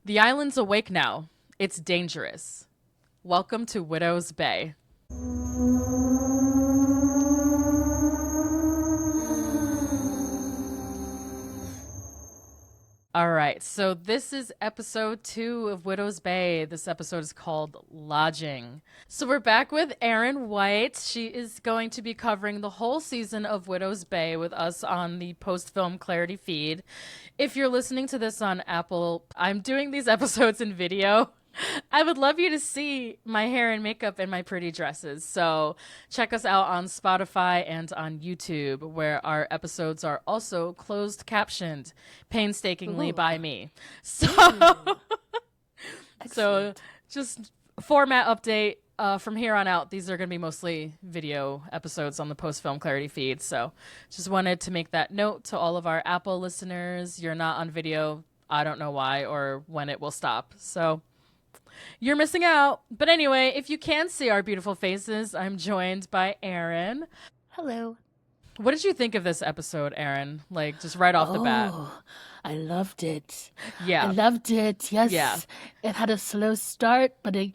The island's awake now. It's dangerous. Welcome to Widow's Bay. All right, so this is episode 2 of Widow's Bay. This episode is called Lodging. So we're back with Erin White. She is going to be covering the whole season of Widow's Bay with us on the post-film Clarity feed. If you're listening to this on Apple, I'm doing these episodes in video. I would love you to see my hair and makeup and my pretty dresses. So check us out on Spotify and on YouTube, where our episodes are also closed captioned painstakingly by me. So just format update. From here on out, these are going to be mostly video episodes on the post-film Clarity feed. So just wanted to make that note to all of our Apple listeners. You're not on video. I don't know why or when it will stop. So you're missing out. But anyway, if you can see our beautiful faces, I'm joined by Erin. Hello. What did you think of this episode, Erin? Like, just right off the bat. I loved it. Yeah. I loved it. Yes. Yeah. It had a slow start, but it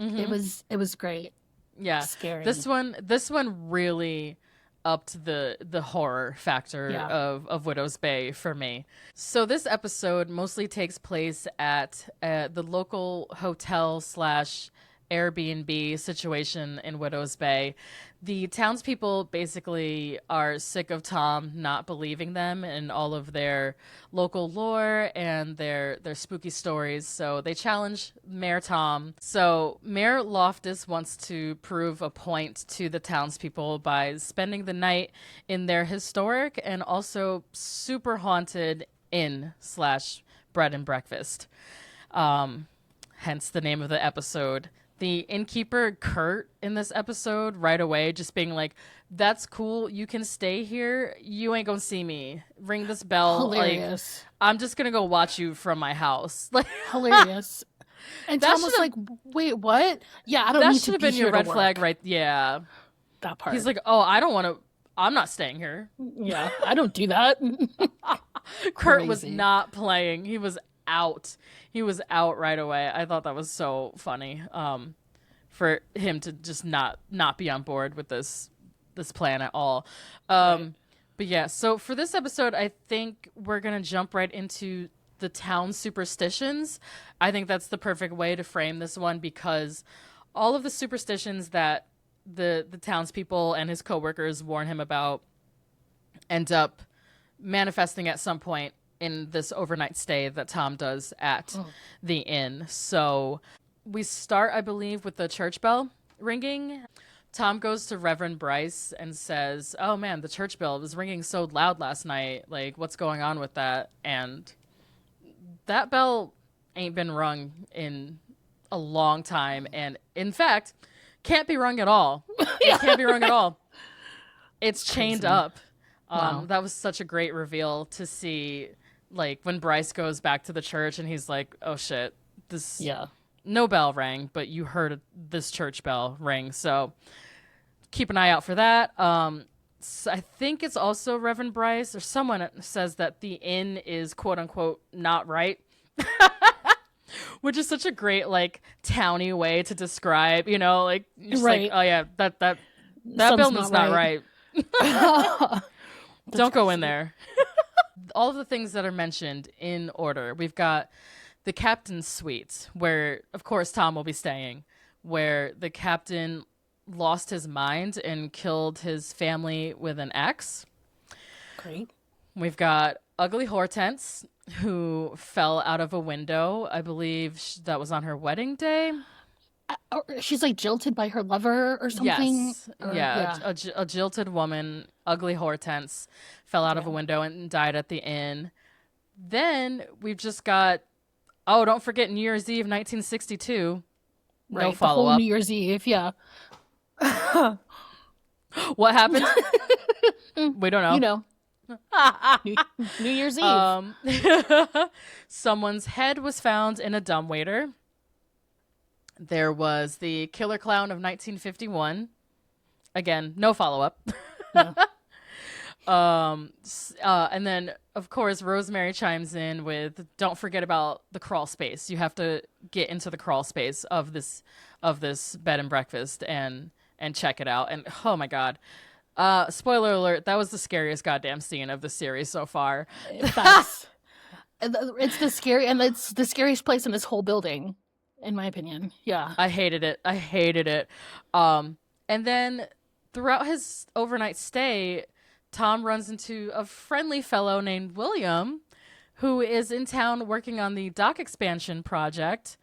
was great. Yeah. Scary. This one really upped the horror factor of Widow's Bay for me. So this episode mostly takes place at the local hotel / Airbnb situation in Widow's Bay. The townspeople basically are sick of Tom not believing them and all of their local lore and their spooky stories. So they challenge Mayor Tom. So Mayor Loftus wants to prove a point to the townspeople by spending the night in their historic and also super haunted inn / bread and breakfast. Hence the name of the episode. The innkeeper, Kurt, in this episode, right away, just being like, that's cool. You can stay here. You ain't gonna see me. Ring this bell. Hilarious. Like, I'm just gonna go watch you from my house. Like, hilarious. And Tom was like, wait, what? Yeah, I don't need to be here. That should have been your red flag, right? Yeah. That part. He's like, oh, I don't want to. I'm not staying here. Yeah, I don't do that. Kurt was not playing. He was out. He was out right away. I thought that was so funny. For him to just not be on board with this plan at all. Right. But yeah, so for this episode, I think we're gonna jump right into the town superstitions. I think that's the perfect way to frame this one, because all of the superstitions that the townspeople and his coworkers warn him about end up manifesting at some point in this overnight stay that Tom does at the inn. So we start, I believe, with the church bell ringing. Tom goes to Reverend Bryce and says, oh man, the church bell was ringing so loud last night. Like, what's going on with that? And that bell ain't been rung in a long time. And in fact, can't be rung at all. It can't be rung at all. It's chained up. Wow. That was such a great reveal to see. Like, when Bryce goes back to the church and he's like, oh shit, no bell rang, but you heard this church bell ring. So keep an eye out for that. So I think it's also Reverend Bryce or someone says that the inn is quote unquote not right, which is such a great, like, towny way to describe, you know, like, just right. Like, oh yeah, that building's not right. Don't go in there. All of the things that are mentioned in order. We've got the captain's suite, where, of course, Tom will be staying, where the captain lost his mind and killed his family with an axe. Great. We've got Ugly Hortense, who fell out of a window. I believe that was on her wedding day. She's like jilted by her lover or something. Yes. A jilted woman, Ugly Hortense, fell out of a window and died at the inn. Then we've just got, don't forget New Year's Eve 1962. Right, no follow-up. New Year's Eve, yeah. What happened? We don't know. You know. New Year's Eve. Someone's head was found in a dumbwaiter. There was the Killer Clown of 1951. Again, no follow-up. And then of course Rosemary chimes in with, "Don't forget about the crawl space. You have to get into the crawl space of this bed and breakfast and check it out." And oh my god, spoiler alert, that was the scariest goddamn scene of the series so far. Facts. It's the scariest place in this whole building, in my opinion. Yeah, I hated it. And then throughout his overnight stay, Tom runs into a friendly fellow named William, who is in town working on the dock expansion project.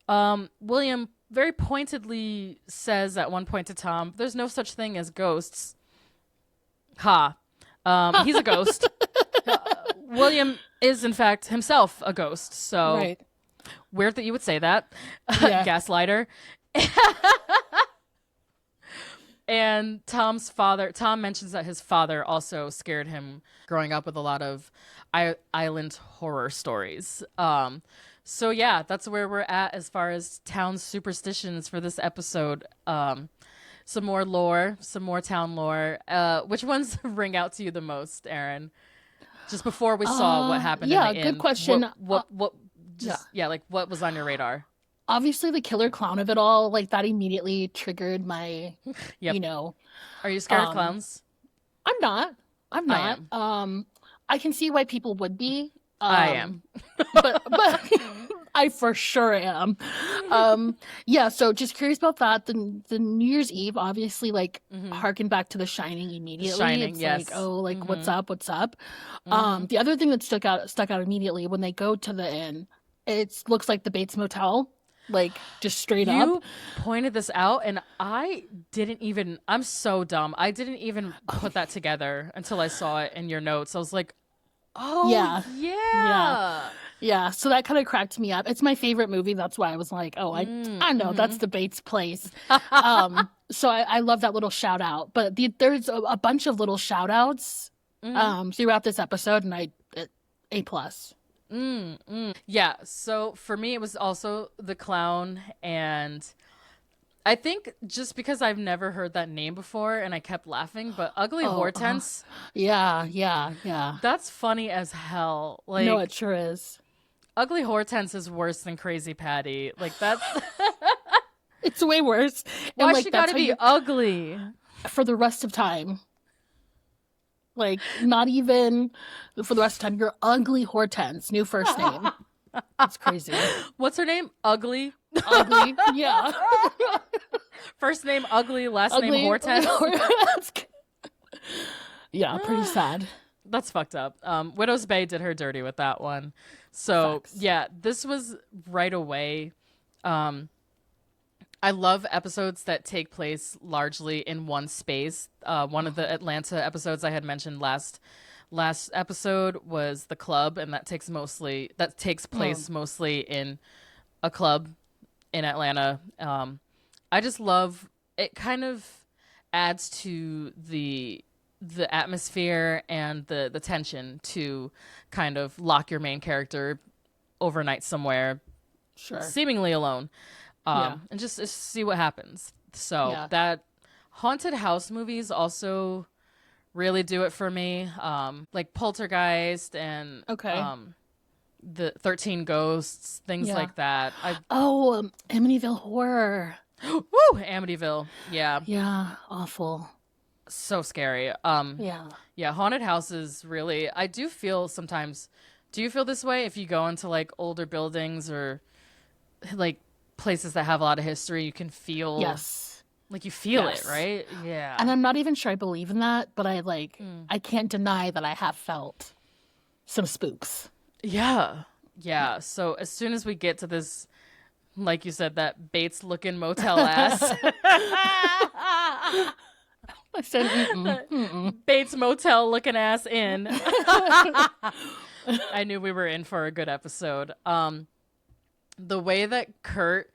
William very pointedly says at one point to Tom, "There's no such thing as ghosts." Ha. He's a ghost. William is, in fact, himself a ghost. So right. Weird that you would say that. Yeah. Gaslighter. And Tom mentions that his father also scared him growing up with a lot of island horror stories. So yeah, that's where we're at as far as town superstitions for this episode. Some more lore, some more town lore. Which ones ring out to you the most, Erin? Just before we saw what happened in the inn. Yeah, good question. What like what was on your radar? Obviously the killer clown of it all, like that immediately triggered my, yep. you know. Are you scared of clowns? I'm not. I am. I can see why people would be. I am. but I for sure am. Yeah, so just curious about that. The New Year's Eve, obviously, like, harken back to The Shining immediately. The Shining, it's yes. like, oh, like, what's up? The other thing that stuck out immediately, when they go to the inn, it looks like the Bates Motel. Like, just straight up. You pointed this out, and I'm so dumb. I didn't even put that together until I saw it in your notes. I was like, oh, yeah. So that kind of cracked me up. It's my favorite movie. That's why I was like, oh, I know, that's the Bates place. So I love that little shout out. But there's a bunch of little shout outs throughout this episode, and A+. Yeah, so for me it was also the clown, and I think just because I've never heard that name before and I kept laughing, but Ugly Hortense. Yeah. That's funny as hell. Like, no, it sure is. Ugly Hortense is worse than Crazy Patty. Like, that's it's way worse. Why and, like, she gotta be ugly for the rest of time? Like, not even for the rest of time. You're Ugly Hortense. New first name. It's crazy. What's her name? Ugly? Ugly, yeah. First name Ugly, last name Hortense. Yeah, pretty sad. That's fucked up. Widow's Bay did her dirty with that one. So, Facts. Yeah, this was right away. I love episodes that take place largely in one space. One of the Atlanta episodes I had mentioned last episode was the club, and that takes place mostly in a club in Atlanta. I just love it. Kind of adds to the atmosphere and the tension to kind of lock your main character overnight somewhere, seemingly alone. And just see what happens. So that haunted house movies also really do it for me. Like Poltergeist and the 13 Ghosts, things like that. Amityville Horror. Woo! Amityville. Yeah. Yeah. Awful. So scary. Yeah. Haunted houses really. I do feel sometimes. Do you feel this way if you go into like older buildings or like places that have a lot of history? You can feel like you feel it, right? Yeah. And I'm not even sure I believe in that, but I can't deny that I have felt some spooks. Yeah. So as soon as we get to this, like you said, that Bates looking motel ass. I said Bates motel looking ass in. I knew we were in for a good episode. The way that Kurt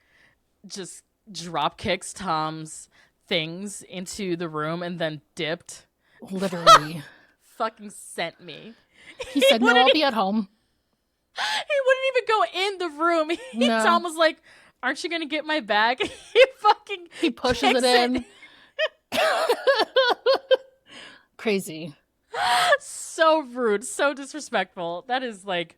just drop kicks Tom's things into the room and then dipped. Literally. Fucking sent me. He said, no, I'll be at home. He wouldn't even go in the room. No. Tom was like, aren't you going to get my bag? He pushes it in. Crazy. So rude, so disrespectful. That is like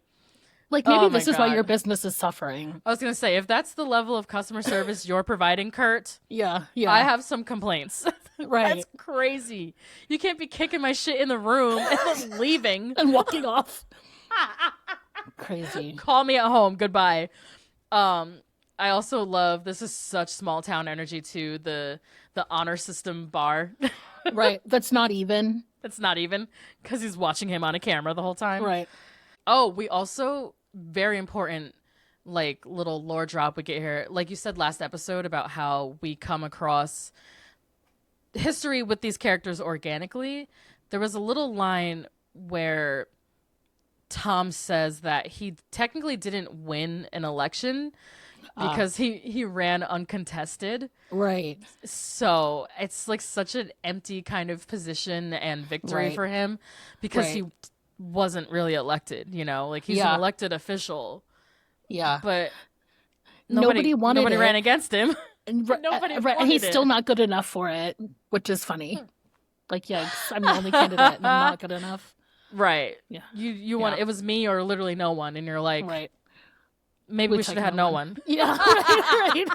maybe oh this my is why your God. business is suffering. I was gonna say, if that's the level of customer service you're providing, Kurt, Yeah. I have some complaints. Right. That's crazy. You can't be kicking my shit in the room and then leaving. And walking off. Crazy. Call me at home. Goodbye. I also love, this is such small town energy too, the honor system bar. Right. That's not even. It's not even, because he's watching him on a camera the whole time. Right. Oh, we also, very important, like, little lore drop we get here. Like you said last episode about how we come across history with these characters organically. There was a little line where Tom says that he technically didn't win an election because he ran uncontested. Right. So it's like such an empty kind of position and victory for him because he wasn't really elected, you know, like he's an elected official. Yeah. But nobody ran against him. And he's still not good enough for it, which is funny. Like, yikes, I'm the only candidate and I'm not good enough. Right. Yeah. You want it was me or literally no one, and you're like, maybe we should have had no one. Yeah. Right.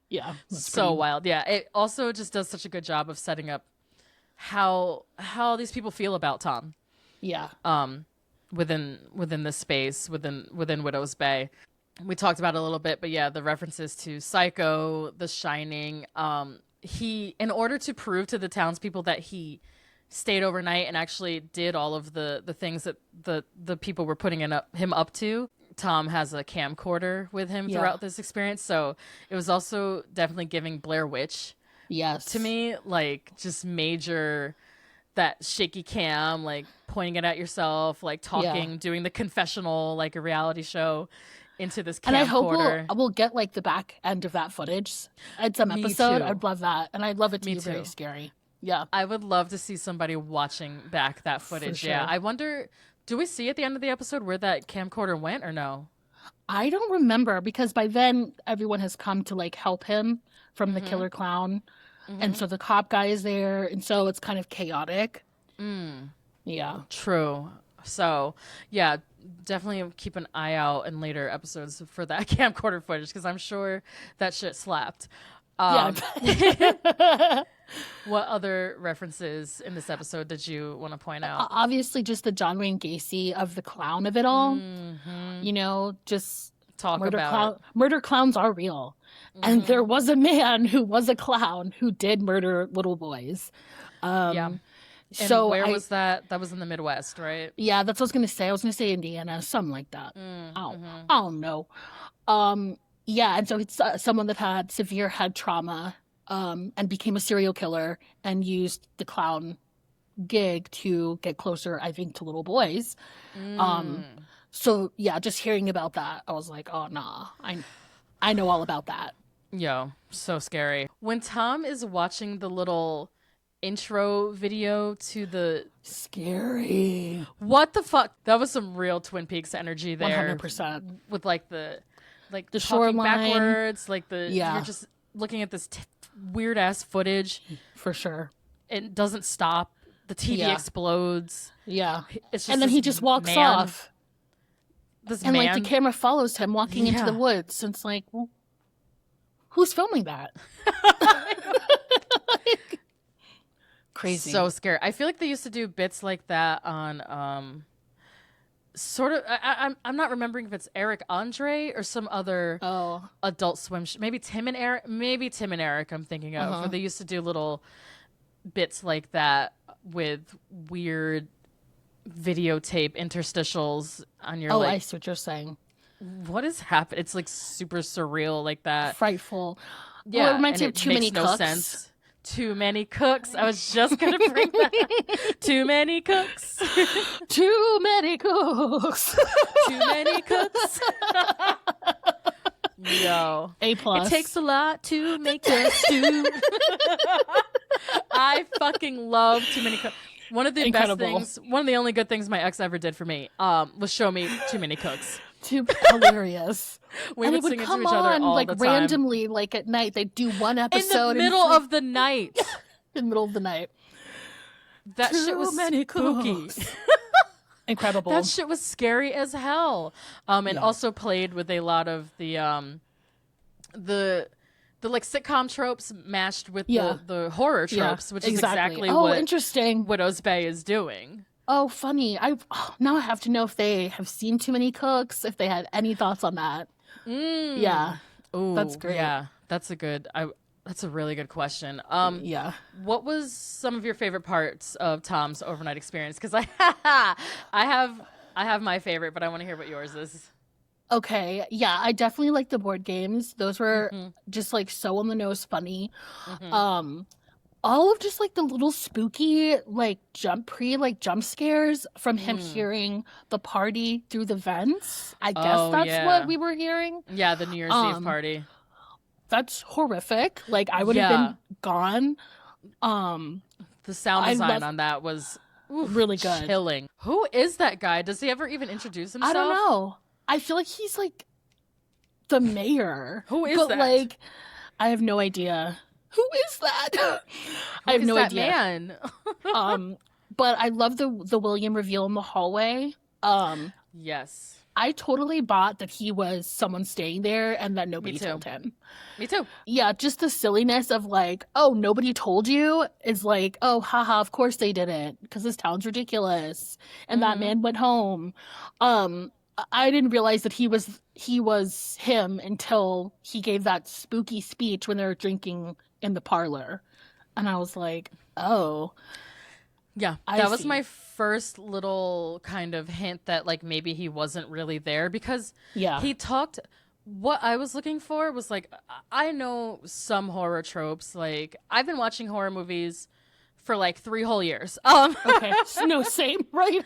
Yeah. So wild. Yeah. It also just does such a good job of setting up how these people feel about Tom. Yeah. Within this space, within Widow's Bay. We talked about it a little bit, but yeah, the references to Psycho, The Shining. He, in order to prove to the townspeople that he stayed overnight and actually did all of the things that the people were putting him up to, Tom has a camcorder with him throughout this experience. So it was also definitely giving Blair Witch to me, like just major, that shaky cam, like pointing it at yourself, like talking, doing the confessional, like a reality show into this camcorder. And I hope we'll get like the back end of that footage at some episode. I'd love that. And I'd love it to be very scary. Yeah. I would love to see somebody watching back that footage. Sure. Yeah. I wonder, do we see at the end of the episode where that camcorder went or no? I don't remember, because by then everyone has come to like help him from the killer clown. And so the cop guy is there. And so it's kind of chaotic. Yeah. True. So yeah, definitely keep an eye out in later episodes for that camcorder footage, because I'm sure that shit slapped. What other references in this episode did you want to point out? Obviously, just the John Wayne Gacy of the clown of it all. You know, just murder clowns are real. And there was a man who was a clown who did murder little boys. And so where was that? That was in the Midwest, right? Yeah, that's what I was going to say. I was going to say Indiana, something like that. I don't know. Yeah, and so it's someone that had severe head trauma and became a serial killer and used the clown gig to get closer, I think, to little boys. So, yeah, just hearing about that, I was like, oh, nah, I know all about that. Yo, so scary. When Tom is watching the little intro video to the... Scary. What the fuck? That was some real Twin Peaks energy there. 100%. With, like, the talking shoreline. backwards, like you're just looking at this weird-ass footage. For sure. It doesn't stop. The TV explodes. Yeah. It's just and then he just walks off. And like the camera follows him walking into the woods. And it's like, well, who's filming that? Crazy. So scary. I feel like they used to do bits like that on sort of I'm not remembering if it's Eric Andre or some other Adult Swim maybe Tim and Eric I'm thinking of, where they used to do little bits like that with weird videotape interstitials on your I see what you're saying. What is happening? It's like super surreal like that. Frightful. Yeah. Well, it reminds me of Too Many Cooks. Sense. Too Many Cooks. I was just going to bring that. Too Many Cooks. Too Many Cooks. Too Many Cooks. Yo. A+. It takes a lot to make a stew. I fucking love Too Many Cooks. One of the best things, one of the only good things my ex ever did for me was show me Too Many Cooks. Hilarious. We would sing it to each other all like the time. Randomly, like at night, they'd do one episode in the middle of the night. In the middle of the night. That shit was spooky. Cooks. Incredible. That shit was scary as hell. And also played with a lot of the like sitcom tropes mashed with the horror tropes, which is exactly what interesting. Widow's Bay is doing. Oh, funny. Now I have to know if they have seen too many cooks, if they had any thoughts on that. Yeah. Ooh, that's great. Yeah, that's a really good question. What was some of your favorite parts of Tom's overnight experience? Because I have my favorite, but I want to hear what yours is. Okay, yeah, I definitely like the board games. Those were just like so on the nose funny. All of just like the little spooky like jump scares from him hearing the party through the vents. I guess that's what we were hearing. Yeah, the New Year's Eve party. That's horrific. Like I would have been gone. The sound design on that was really good. Chilling. Who is that guy? Does he ever even introduce himself? I don't know. I feel like he's like the mayor. Who is that? Like, I have no idea. Who is that? I have no idea. Man. But I love the William reveal in the hallway. Yes. I totally bought that he was someone staying there and that nobody told him. Me too. Yeah, just the silliness of like, oh, nobody told you is like, oh, haha, of course they didn't because this town's ridiculous. And that man went home. I didn't realize that he was him until he gave that spooky speech when they were drinking in the parlor. And I was like, oh. Yeah, that was my first little kind of hint that like maybe he wasn't really there because he talked. What I was looking for was like, I know some horror tropes. Like I've been watching horror movies for like 3 whole years. Okay, no, same, right?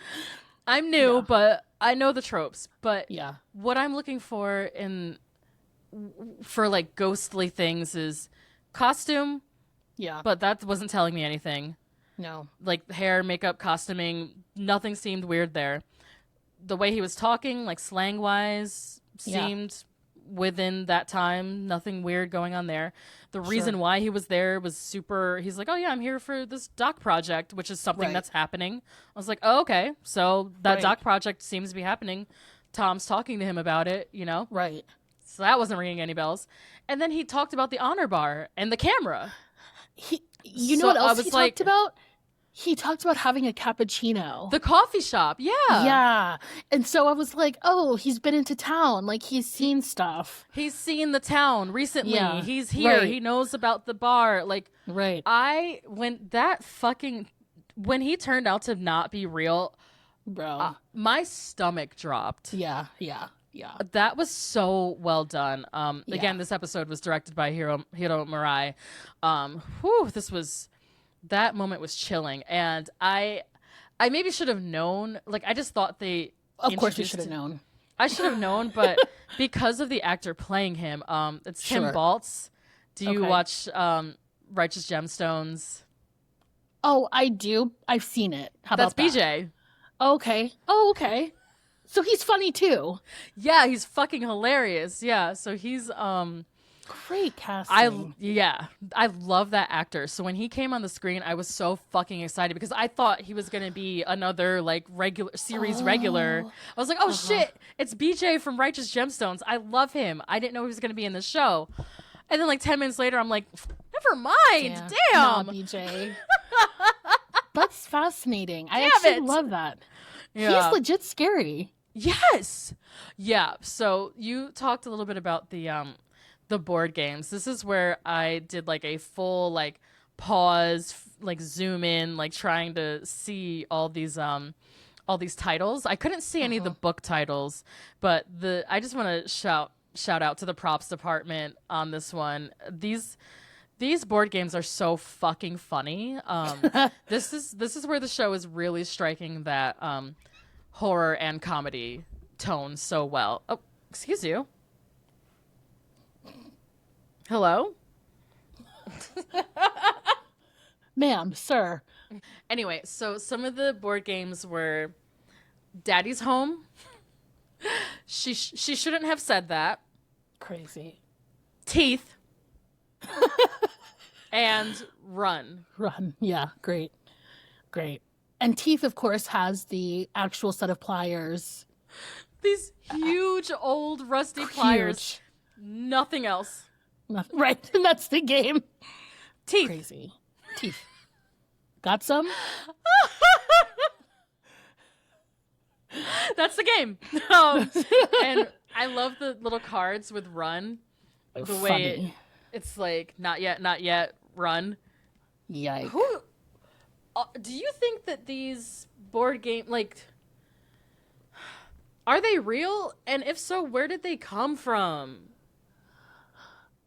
I'm new, but I know the tropes. But yeah, what I'm looking for for like ghostly things is costume. Yeah, but that wasn't telling me anything. No. Like hair, makeup, costuming, nothing seemed weird there. The way he was talking, like slang-wise, seemed within that time. Nothing weird going on there. The reason why he was there was super... He's like, oh yeah, I'm here for this doc project, which is something that's happening. I was like, oh, okay. So that doc project seems to be happening. Tom's talking to him about it, you know? Right. So that wasn't ringing any bells. And then he talked about the honor bar and the camera. You know what else he talked about? He talked about having a cappuccino. The coffee shop, yeah. Yeah. And so I was like, oh, he's been into town. Like, he's seen stuff. He's seen the town recently. Yeah. He's here. Right. He knows about the bar. Like, right. When he turned out to not be real, bro, my stomach dropped. Yeah, yeah. Yeah. That was so well done. Again, this episode was directed by Hiro Murai. That moment was chilling. And I maybe should have known. Like, I just thought they... Of course you should have known. I should have known, but because of the actor playing him, it's Tim Baltz. Do you watch Righteous Gemstones? Oh, I do. I've seen it. How about that? That's BJ. Okay. Oh, okay. So he's funny too. Yeah, he's fucking hilarious. Yeah, so he's great casting. I love that actor. So when he came on the screen, I was so fucking excited because I thought he was gonna be another like regular. I was like, oh shit, it's BJ from Righteous Gemstones. I love him. I didn't know he was gonna be in the show. And then like 10 minutes later, I'm like, never mind. Damn. Nah, BJ. That's fascinating. I actually love that. Yeah. He's legit scary. Yes. Yeah. So you talked a little bit about the board games. This is where I did like a full like pause, like zoom in, like trying to see all these titles. I couldn't see any of the book titles, but I just want to shout out to the props department on this one. These board games are so fucking funny. This is where the show is really striking that horror and comedy tone so well. Oh, excuse you. Hello? Ma'am, sir. Anyway, so some of the board games were Daddy's Home. She shouldn't have said that. Crazy. Teeth. And Run. Run. Yeah, great. Great. And Teeth, of course, has the actual set of pliers. These huge old rusty pliers. Nothing else. Nothing. Right. And that's the game. Teeth. Crazy. Teeth. Got some? That's the game. And I love the little cards with run. The way it's like, not yet, run. Yikes. Do you think that these board game, like, are they real? And if so, where did they come from?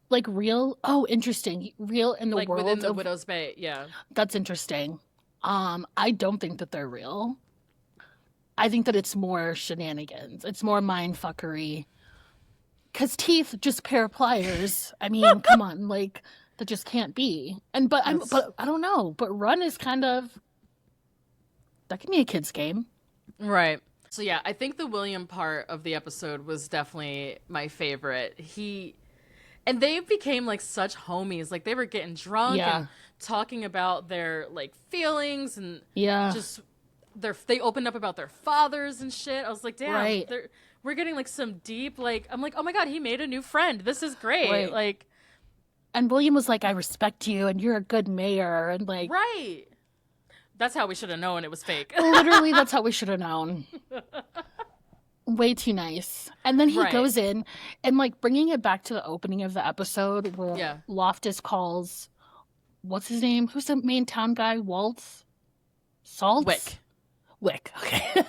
Like real? Oh, interesting. Real in the world within the Widow's Bay, yeah. That's interesting. I don't think that they're real. I think that it's more shenanigans. It's more mind fuckery. Because Teeth, just pair of pliers. I mean, come on, like that just can't be. But I don't know. But Run is kind of, that can be a kid's game, right? So yeah, I think the William part of the episode was definitely my favorite. And they became like such homies. Like they were getting drunk and talking about their like feelings and just they opened up about their fathers and shit. I was like, damn, we're getting like some deep, like, I'm like, oh my God, he made a new friend. This is great. Right. Like, and William was like, I respect you and you're a good mayor. And like, right. That's how we should have known it was fake. Literally, that's how we should have known. Way too nice. And then he goes in and like bringing it back to the opening of the episode where Loftus calls, what's his name? Who's the main town guy? Waltz? Saltz? Wick. Okay.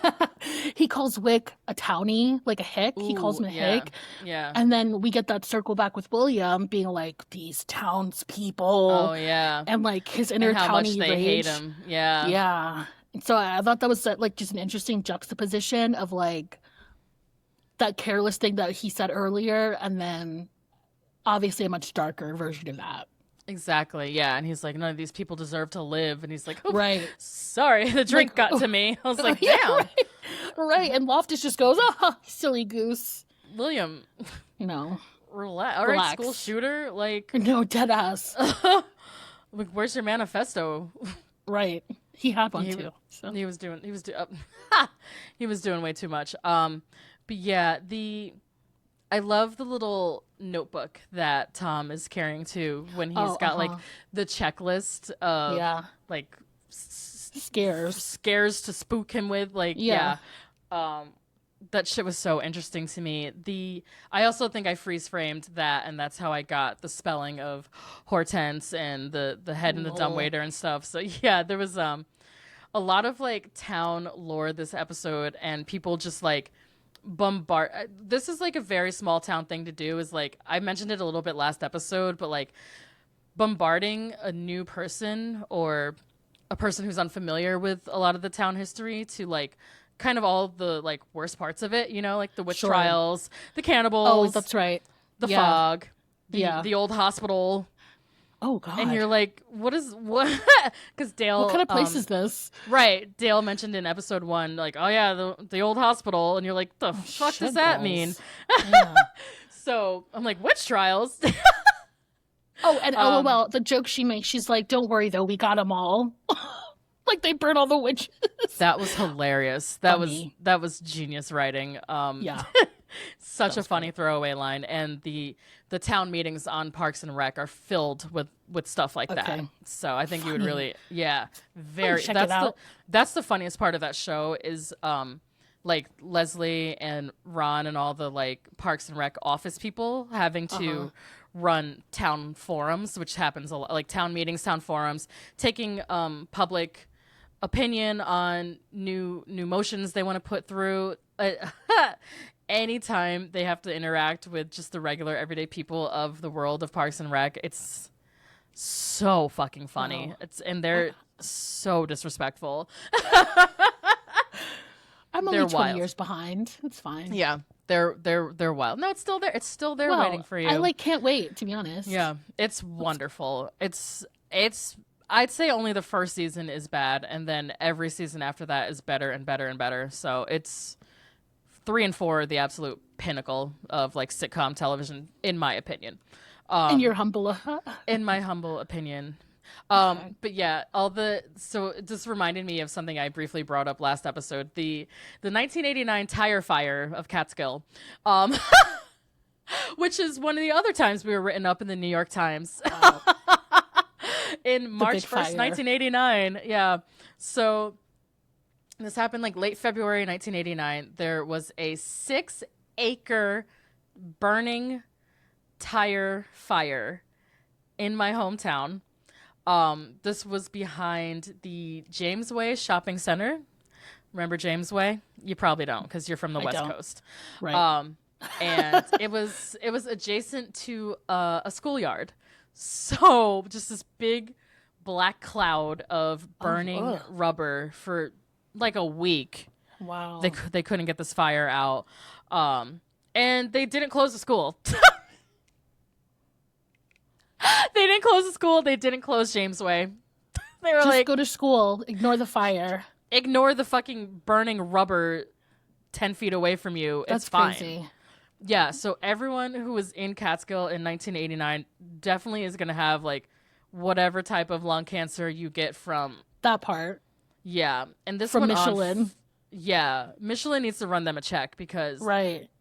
He calls Wick a townie, like a hick. He calls him a hick. Yeah. And then we get that circle back with William being like, these townspeople. Oh, yeah. And like his inner and how townie much they rage. Hate him. Yeah. Yeah. And so I thought that was like just an interesting juxtaposition of like that careless thing that he said earlier, and then obviously a much darker version of that. Exactly, yeah. And he's like, none of these people deserve to live. And he's like, oh, right. Sorry, the drink got to me. I was like, damn. Right. And Loftus just goes, oh, silly goose. William. You know. Relax. All right, school shooter. Like. No, dead ass. Like, where's your manifesto? Right. He had one too. So. He was doing way too much. But yeah, I love the little notebook that Tom is carrying too when he's got like the checklist of like scares to spook him with. Like, that shit was so interesting to me. I also think I freeze framed that, and that's how I got the spelling of Hortense and the head and the dumbwaiter and stuff. So yeah, there was a lot of like town lore this episode, and people just like bombard. This is like a very small town thing to do, is like I mentioned it a little bit last episode, but like bombarding a new person or a person who's unfamiliar with a lot of the town history to like kind of all the like worst parts of it, you know, like the witch trials, the cannibals. Oh, that's right. The fog, the old hospital. Oh God! And you're like, what? Because Dale, what kind of place is this? Right, Dale mentioned in episode 1, like, oh yeah, the old hospital, and you're like, the fuck does that mean? Yeah. So I'm like, witch trials. Oh, and LOL, the joke she makes, she's like, don't worry though, we got them all. Like they burn all the witches. That was hilarious. That was genius writing. Yeah. Such a funny throwaway line, and the town meetings on Parks and Rec are filled with stuff like that. So I think you would really, very. That's the funniest part of that show is like Leslie and Ron and all the like Parks and Rec office people having to run town forums, which happens a lot, like town meetings, town forums, taking public opinion on new motions they want to put through. Anytime they have to interact with just the regular everyday people of the world of Parks and Rec, it's so fucking funny. And they're so disrespectful. I'm only 20 years behind. It's fine. Yeah, they're wild. No, it's still there. It's still there waiting for you. I like can't wait, to be honest. Yeah, it's wonderful. It's I'd say only the first season is bad, and then every season after that is better and better and better. So it's 3 and 4 are the absolute pinnacle of like sitcom television, in my opinion. In your humble, in my humble opinion. Okay. But yeah, so it just reminded me of something I briefly brought up last episode, the 1989 tire fire of Catskill, um, which is one of the other times we were written up in the New York Times. Wow. In March 1st, 1989. Yeah. So this happened like late February 1989. There was a 6-acre burning tire fire in my hometown. This was behind the James Way Shopping Center. Remember James Way? You probably don't because you're from the West Coast. Right. And it was adjacent to a schoolyard. So just this big black cloud of burning rubber for like a week. Wow. They couldn't get this fire out. And they didn't close the school. They didn't close the school. They didn't close James Way. They were just go to school. Ignore the fire. Ignore the fucking burning rubber 10 feet away from you. That's it's fine. crazy. Yeah, so everyone who was in Catskill in 1989 definitely is going to have, like, whatever type of lung cancer you get from... That part. Yeah, and this from one Michelin. Yeah, Michelin needs to run them a check because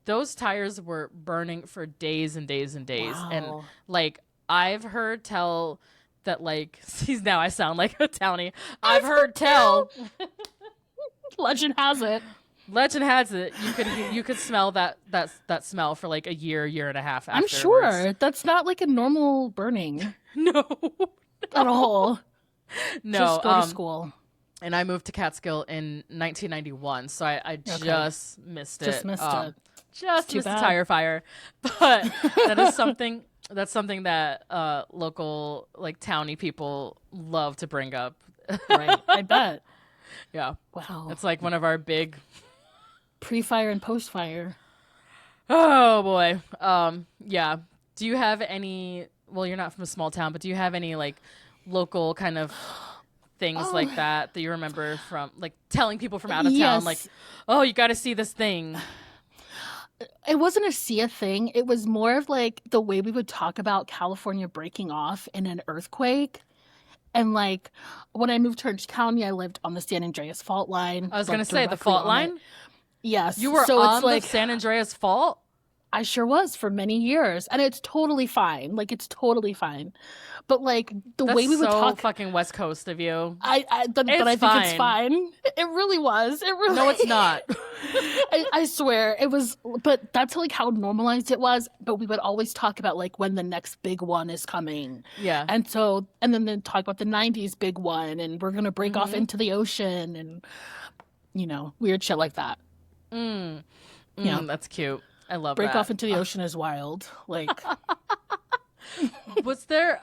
those tires were burning for days and days and days. Wow. And, like, I've heard tell that, like... See, now I sound like a townie. I've heard tell... Legend has it you could smell that smell for like a year and a half afterwards. I'm sure that's not like a normal burning. No. At all. No. Just go to school. And I moved to Catskill in 1991, so I just missed it. Just missed it. Just missed the tire fire. But that's something that local like townie people love to bring up. Right. I bet. Yeah. Wow. It's like one of our big pre-fire and post-fire. Oh boy. Yeah. Do you have any, well, you're not from a small town, but do you have any like local kind of things like that you remember from like telling people from out of town, like, oh, you got to see this thing? It wasn't a thing. It was more of like the way we would talk about California breaking off in an earthquake. And like when I moved to Orange County, I lived on the San Andreas fault line. I was going to say the fault line. Yes. You were on the San Andreas fault? I sure was for many years. And it's totally fine. Like, it's totally fine. But, like, the way we would talk... That's so fucking West Coast of you. But I think it's fine. It really was. It really... No, it's not. I swear. It was... But that's, like, how normalized it was. But we would always talk about, like, when the next big one is coming. Yeah. And so... And then they'd talk about the 90s big one. And we're going to break off into the ocean. And, you know, weird shit like that. Yeah. That's cute. I love break that. Off into the ocean is wild. Like... Was there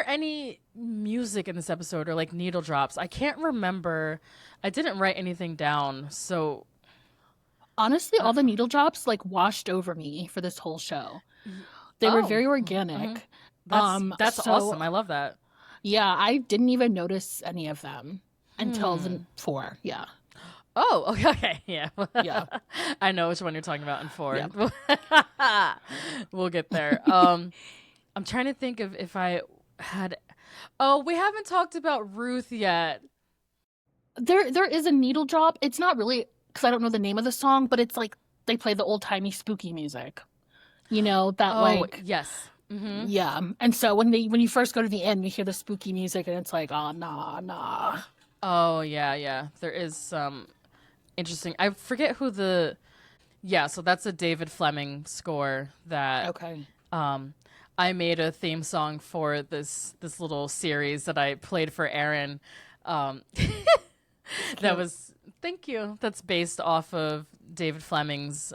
any music in this episode or like needle drops? I can't remember. I didn't write anything down. So honestly, all the needle drops like washed over me for this whole show. They were very organic. That's awesome. I love that. Yeah, I didn't even notice any of them until the 4. Yeah. Oh, okay. Yeah. Yeah. I know which one you're talking about in 4. Yeah. We'll get there. I'm trying to think of if I had... Oh, we haven't talked about Ruth yet. There is a needle drop. It's not really, because I don't know the name of the song, but it's like they play the old-timey spooky music. You know, that like... yes. Mm-hmm. Yeah. And so when you first go to the end, you hear the spooky music and it's like, oh, nah. Oh, yeah. There is some... Interesting. I forget who so that's a David Fleming score that I made a theme song for this little series that I played for Erin. Thank you. That's based off of David Fleming's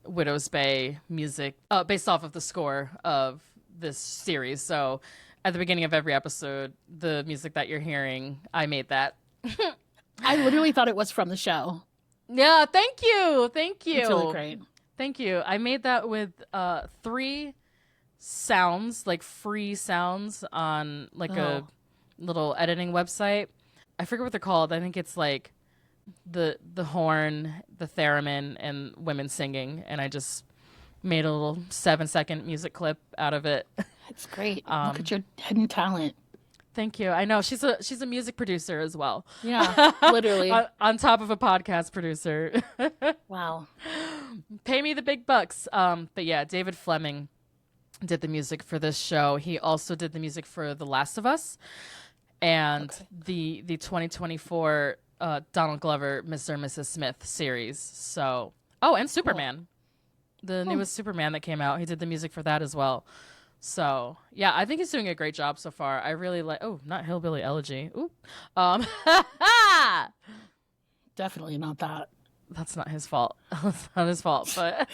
Widow's Bay music, based off of the score of this series. So at the beginning of every episode, the music that you're hearing, I made that. I literally thought it was from the show. Yeah, thank you. It's really great. Thank you. I made that with 3 sounds, like free sounds on like a little editing website. I forget what they're called. I think it's like the horn, the theremin, and women singing. And I just made a little 7-second music clip out of it. It's great. Um, Look at your hidden talent. Thank you. I know she's a music producer as well. Yeah, literally. on top of a podcast producer. Wow. Pay me the big bucks. But yeah, David Fleming did the music for this show. He also did the music for The Last of Us and the 2024 Donald Glover Mr. and Mrs. Smith series. So, and Superman. The newest Superman that came out. He did the music for that as well. So, yeah, I think he's doing a great job so far. I really like... Oh, not Hillbilly Elegy. Ooh. Definitely not that. That's not his fault. That's not his fault. But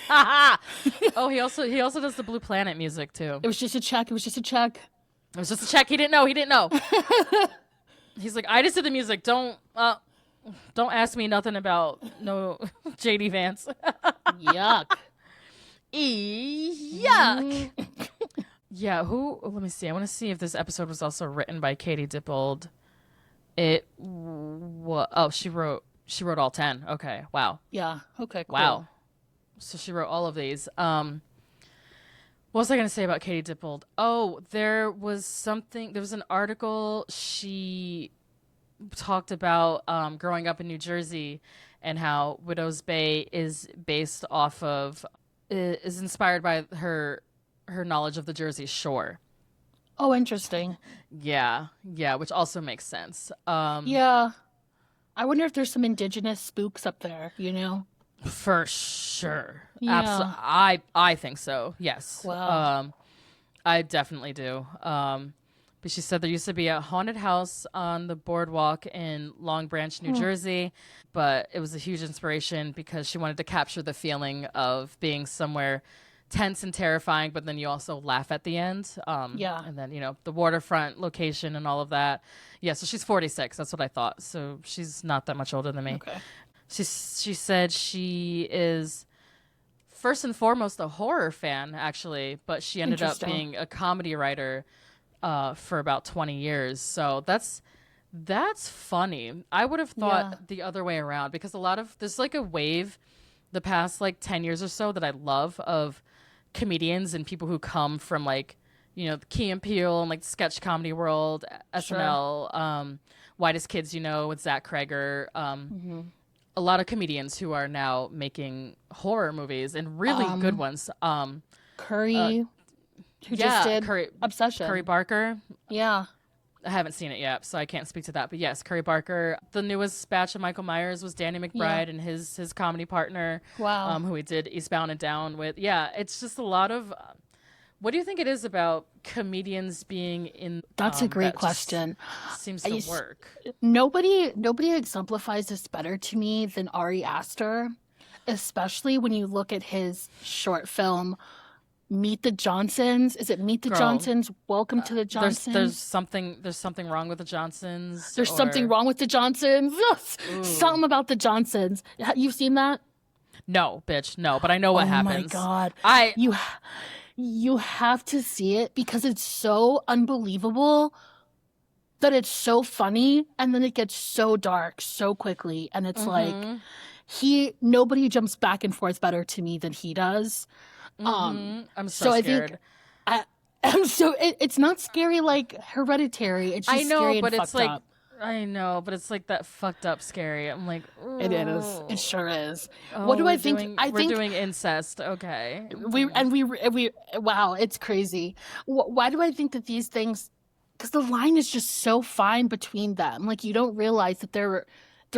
he also does the Blue Planet music too. It was just a check. It was just a check. He didn't know. He's like, I just did the music. Don't ask me nothing about no JD Vance. Yuck. Yuck. Yeah, let me see. I want to see if this episode was also written by Katie Dippold. She wrote all 10. Okay, wow. Yeah, okay, cool. Wow. So she wrote all of these. What was I going to say about Katie Dippold? Oh, there was an article she talked about growing up in New Jersey and how Widow's Bay is inspired by her knowledge of the Jersey Shore. Oh, interesting. Yeah, which also makes sense. Yeah. I wonder if there's some indigenous spooks up there, you know? For sure. Yeah. Absolutely. I think so, yes. Wow. I definitely do. But she said there used to be a haunted house on the boardwalk in Long Branch, New Jersey, but it was a huge inspiration because she wanted to capture the feeling of being somewhere tense and terrifying, but then you also laugh at the end. Yeah. And then, the waterfront location and all of that. Yeah, so she's 46. That's what I thought. So she's not that much older than me. Okay. She said she is first and foremost a horror fan, actually, but she ended up being a comedy writer for about 20 years. So that's funny. I would have thought the other way around because there's like a wave the past like 10 years or so that I love of comedians and people who come from like, the Key and Peele and like the sketch comedy world, SNL, Whitest Kids, with Zach Kreger, a lot of comedians who are now making horror movies and really good ones. Curry, who just did Obsession. Curry Barker. Yeah. I haven't seen it yet, so I can't speak to that. But yes, Curry Barker. The newest batch of Michael Myers was Danny McBride and his comedy partner, who he did Eastbound and Down with. Yeah, it's just a lot of... what do you think it is about comedians being in... That's a great question. Seems to work. Nobody exemplifies this better to me than Ari Aster, especially when you look at his short film... Meet the Johnsons. Is it Meet the Johnsons? Welcome to the Johnsons. There's something wrong with the Johnsons. There's something wrong with the Johnsons. Something about the Johnsons. You've seen that? No, bitch. No, but I know what happens. Oh my God. You have to see it because it's so unbelievable that it's so funny and then it gets so dark so quickly and it's like nobody jumps back and forth better to me than he does. I'm so scared. It's not scary like Hereditary. It's just scary and fucked up. I know, but it's like that fucked up scary. I'm like, ooh. It is. It sure is. What do I think? We're doing incest. Okay. Wow, it's crazy. Why do I think that these things? Because the line is just so fine between them. Like you don't realize that they're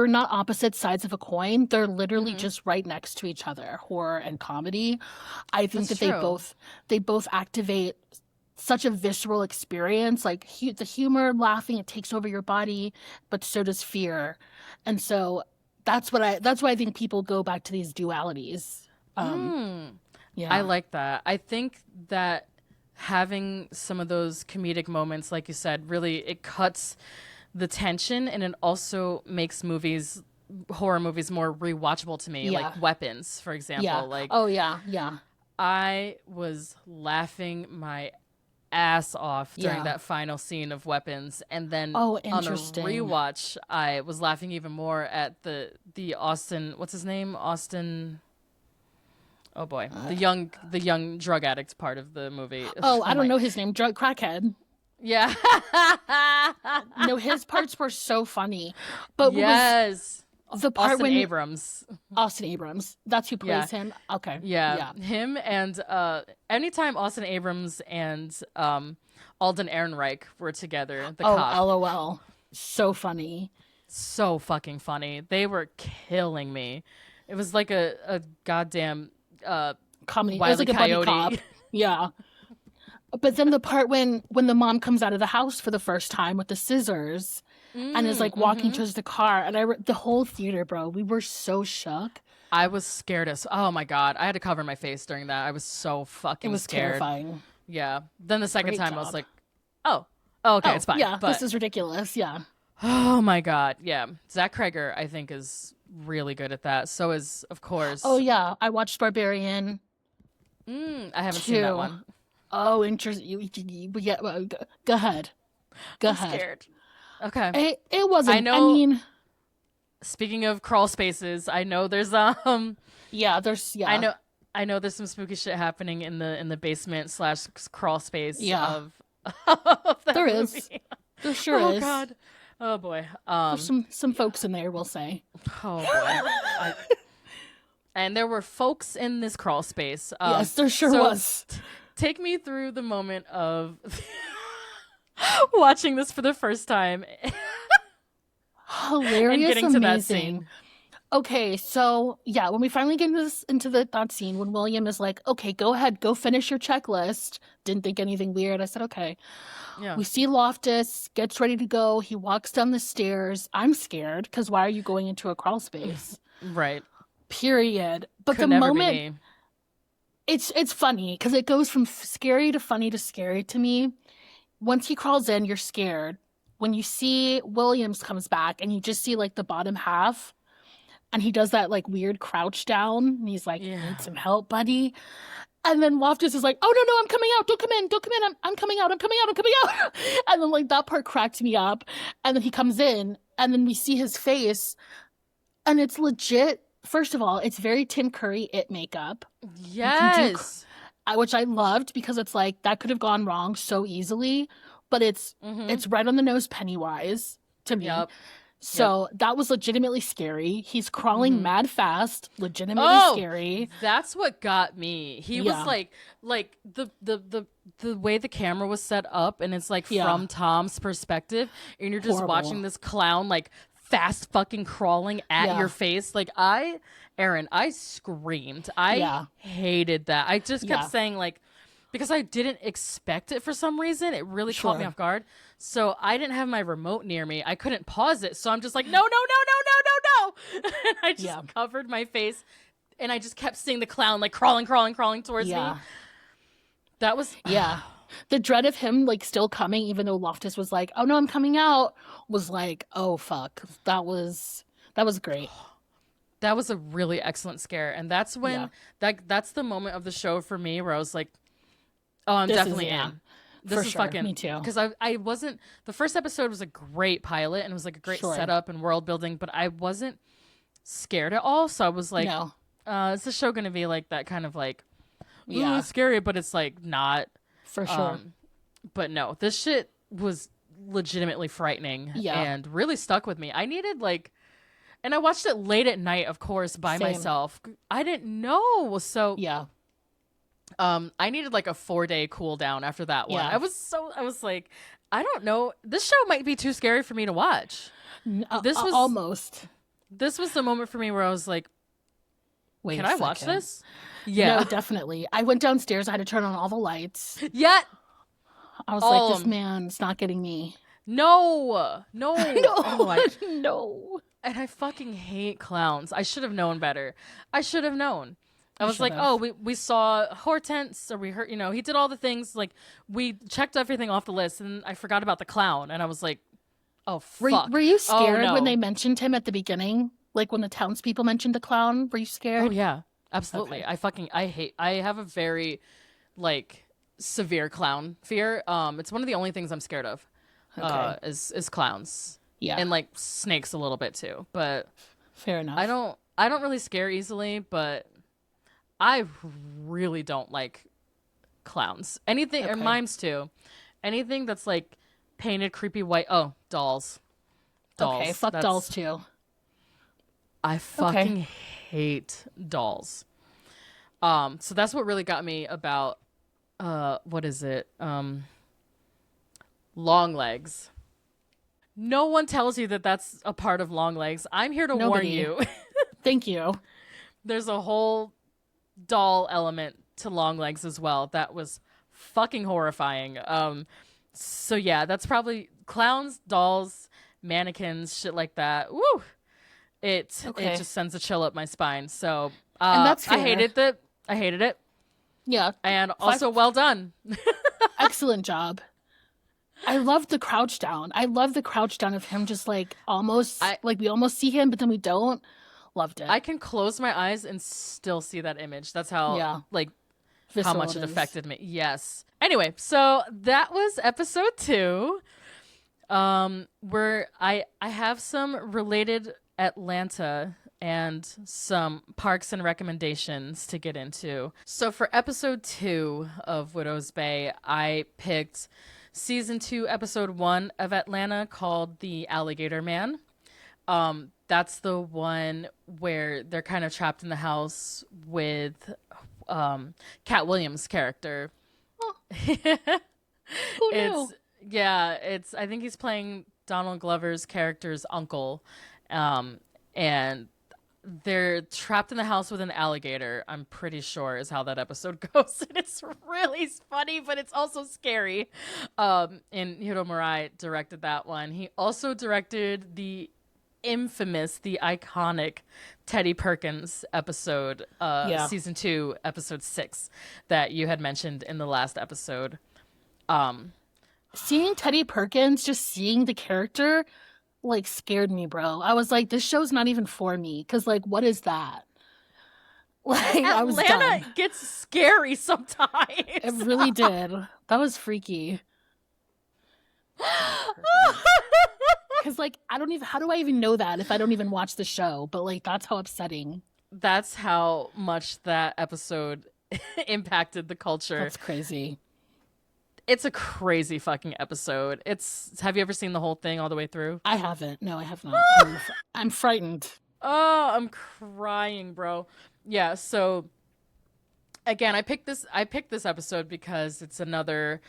not opposite sides of a coin. They're literally just right next to each other, horror and comedy. I think that they both activate such a visceral experience. Like the humor, laughing, it takes over your body, but so does fear. And so that's why I think people go back to these dualities. Yeah. I like that. I think that having some of those comedic moments, like you said, really it cuts the tension, and it also makes horror movies more rewatchable to me. Like Weapons, for example. Yeah. Like, oh yeah. I was laughing my ass off during that final scene of Weapons, and then on a rewatch, I was laughing even more at the Austin. What's his name? Austin. Oh boy, the young drug addict part of the movie. Oh, I don't know his name. Drug crackhead. Yeah. No, his parts were so funny. But yes. The part Austin when Abrams. Austin Abrams. That's who plays him. Okay. Yeah. Him and anytime Austin Abrams and Alden Ehrenreich were together, the cop. LOL. So funny. So fucking funny. They were killing me. It was like a goddamn comedy. Wile It was like Coyote. a buddy cop. Yeah. But then the part when the mom comes out of the house for the first time with the scissors and is like walking towards the car, and the whole theater, bro, we were so shook. I was scared as oh my god, I had to cover my face during that. I was so fucking scared. It was terrifying. Yeah. Then the second time I was like, okay, it's fine. Yeah, but, this is ridiculous. Yeah. Oh my god, yeah. Zach Kreger, I think, is really good at that. So is, of course. Oh yeah, I watched Barbarian. I haven't seen that one. Oh, interesting. Yeah, go ahead. I'm scared. Okay. It wasn't. I know. Speaking of crawl spaces, I know there's Yeah, I know there's some spooky shit happening in the basement / crawl space. Yeah. Of that there movie. is. There sure is. Oh god. Oh boy. There's some folks in there, we'll say. Oh boy. And there were folks in this crawl space. Yes, there sure was. Take me through the moment of watching this for the first time. Hilarious, and getting amazing. to that scene. Okay, so yeah, when we finally get into that scene, when William is like, okay, go ahead, go finish your checklist. Didn't think anything weird. I said, okay. Yeah. We see Loftus, gets ready to go. He walks down the stairs. I'm scared, because why are you going into a crawl space? Right. Period. But Could the never moment... be me. It's funny, because it goes from scary to funny to scary to me. Once he crawls in, you're scared. When you see Williams comes back, and you just see, like, the bottom half... And he does that, like, weird crouch down. And he's like, need some help, buddy? And then Loftus is like, oh, no, I'm coming out. Don't come in. I'm coming out. And then, like, that part cracked me up. And then he comes in. And then we see his face. And it's legit. First of all, it's very Tim Curry It makeup. Yes. Which I loved, because it's like, that could have gone wrong so easily. But it's right on the nose Pennywise to me. Yep. So that was legitimately scary. He's crawling mad fast, legitimately scary. That's what got me. He was like the way the camera was set up, and it's like from Tom's perspective, and you're just watching this clown like fast fucking crawling at your face. Like Erin, I screamed. I hated that. I just kept saying like, because I didn't expect it for some reason. It really caught me off guard. So I didn't have my remote near me. I couldn't pause it. So I'm just like, no. And I just covered my face. And I just kept seeing the clown like crawling towards me. That was... The dread of him like still coming, even though Loftus was like, oh no, I'm coming out, was like, oh fuck. That was great. That was a really excellent scare. And that's when... That's the moment of the show for me where I was like, oh, I'm definitely in. This is fucking... Me too. Because I wasn't... The first episode was a great pilot, and it was like a great setup and world building, but I wasn't scared at all. So I was like, is the show going to be like that kind of like, ooh, it's scary, but it's like not. For sure. But no, this shit was legitimately frightening and really stuck with me. I needed like... And I watched it late at night, of course, by myself. I didn't know. So... Yeah. I needed like a 4-day cool down after that one. I was like, I don't know. This show might be too scary for me to watch. This was almost. This was the moment for me where I was like, wait, can I watch this? Yeah. No, definitely. I went downstairs. I had to turn on all the lights. Yeah. I was like, this man's not getting me. No. No. And I fucking hate clowns. I should have known better. I should have known. I was like, oh, we saw Hortense, or we heard, he did all the things. Like, we checked everything off the list, and I forgot about the clown. And I was like, oh, fuck. Were you scared when they mentioned him at the beginning? Like, when the townspeople mentioned the clown? Were you scared? Oh, yeah. Absolutely. Okay. I have a very, like, severe clown fear. It's one of the only things I'm scared of, is clowns. Yeah. And, like, snakes a little bit, too. But fair enough. I don't really scare easily, but... I really don't like clowns. Anything, or mimes too. Anything that's like painted creepy white. Oh, dolls. Okay, fuck dolls too. I fucking hate dolls. So that's what really got me about what is it? Long Legs. No one tells you that that's a part of Long Legs. I'm here to warn you. Thank you. There's a whole doll element to Long Legs as well. That was fucking horrifying. So yeah, that's probably clowns, dolls, mannequins, shit like that. Woo! It just sends a chill up my spine. So and that's fair. I hated it. Yeah. And also well done. Excellent job. I love the crouch down. I love the crouch down of him just like almost like we almost see him, but then we don't. Loved it. I can close my eyes and still see that image. That's how like visceral how much it affected me. Yes. Anyway, so that was episode 2. Where I have some related Atlanta and some parks and recommendations to get into. So for episode 2 of Widow's Bay, I picked season 2, episode 1 of Atlanta called The Alligator Man. That's the one where they're kind of trapped in the house with Cat Williams' character. Oh. Who knew? I think he's playing Donald Glover's character's uncle. And they're trapped in the house with an alligator, I'm pretty sure is how that episode goes. And it's really funny, but it's also scary. And Hiro Murai directed that one. He also directed the infamous, the iconic Teddy Perkins episode, season 2, episode 6, that you had mentioned in the last episode. Seeing Teddy Perkins, just seeing the character, like, scared me, bro. I was like, this show's not even for me, because, like, what is that? Like, Atlanta I was done. Gets scary sometimes. It really did. That was freaky. Because, like, how do I even know that if I don't even watch the show? But, like, that's how upsetting. That's how much that episode impacted the culture. That's crazy. It's a crazy fucking episode. Have you ever seen the whole thing all the way through? I haven't. No, I have not. I'm frightened. Oh, I'm crying, bro. Yeah, so again, I picked this episode because it's another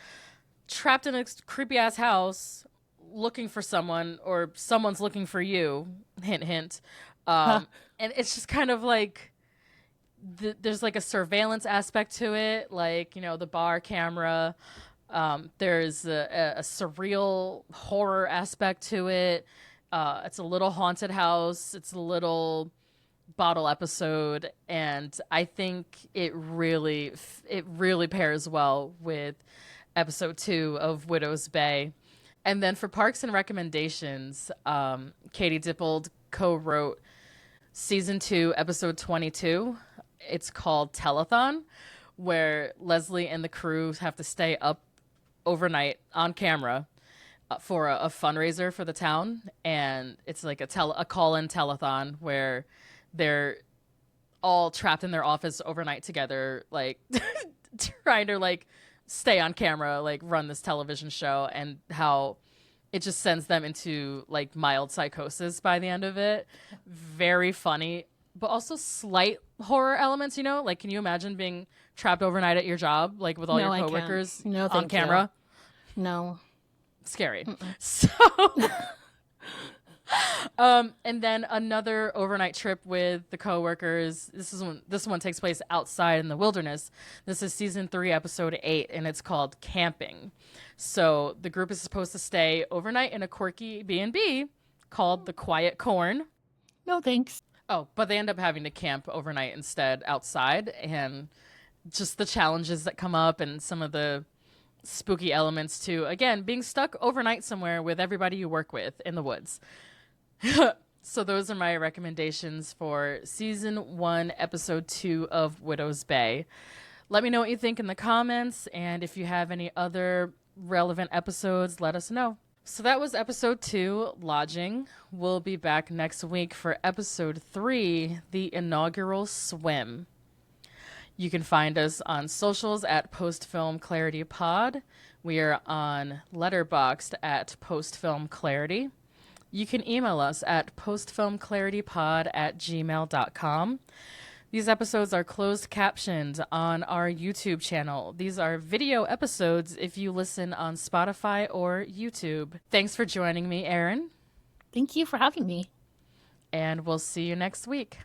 trapped in a creepy ass house looking for someone, or someone's looking for you. Hint, hint. And it's just kind of like there's like a surveillance aspect to it, like, you know, the bar camera. There's a surreal horror aspect to it. It's a little haunted house. It's a little bottle episode, and I think it really pairs well with episode 2 of Widow's Bay. And then for parks and recommendations, Katie Dippold co-wrote season 2, episode 22. It's called Telethon, where Leslie and the crew have to stay up overnight on camera for a fundraiser for the town. And it's like a call-in telethon where they're all trapped in their office overnight together, like trying to like stay on camera, like run this television show, and how it just sends them into like mild psychosis by the end of it. Very funny, but also slight horror elements, you know? Like, can you imagine being trapped overnight at your job, like with all your coworkers on camera? No. Scary. So, and then another overnight trip with the coworkers. This one takes place outside in the wilderness. This is season 3, episode 8, and it's called Camping. So the group is supposed to stay overnight in a quirky B&B called the Quiet Corn. No thanks. Oh, but they end up having to camp overnight instead outside, and just the challenges that come up and some of the spooky elements too. Again, being stuck overnight somewhere with everybody you work with in the woods. So those are my recommendations for season 1, episode 2 of Widow's Bay. Let me know what you think in the comments, and if you have any other relevant episodes, let us know. So that was episode 2, Lodging. We'll be back next week for episode 3, the inaugural swim. You can find us on socials at Postfilm Clarity Pod. We are on Letterboxd at Postfilm Clarity. You can email us at postfilmclaritypod@gmail.com. These episodes are closed captioned on our YouTube channel. These are video episodes if you listen on Spotify or YouTube. Thanks for joining me, Erin. Thank you for having me. And we'll see you next week.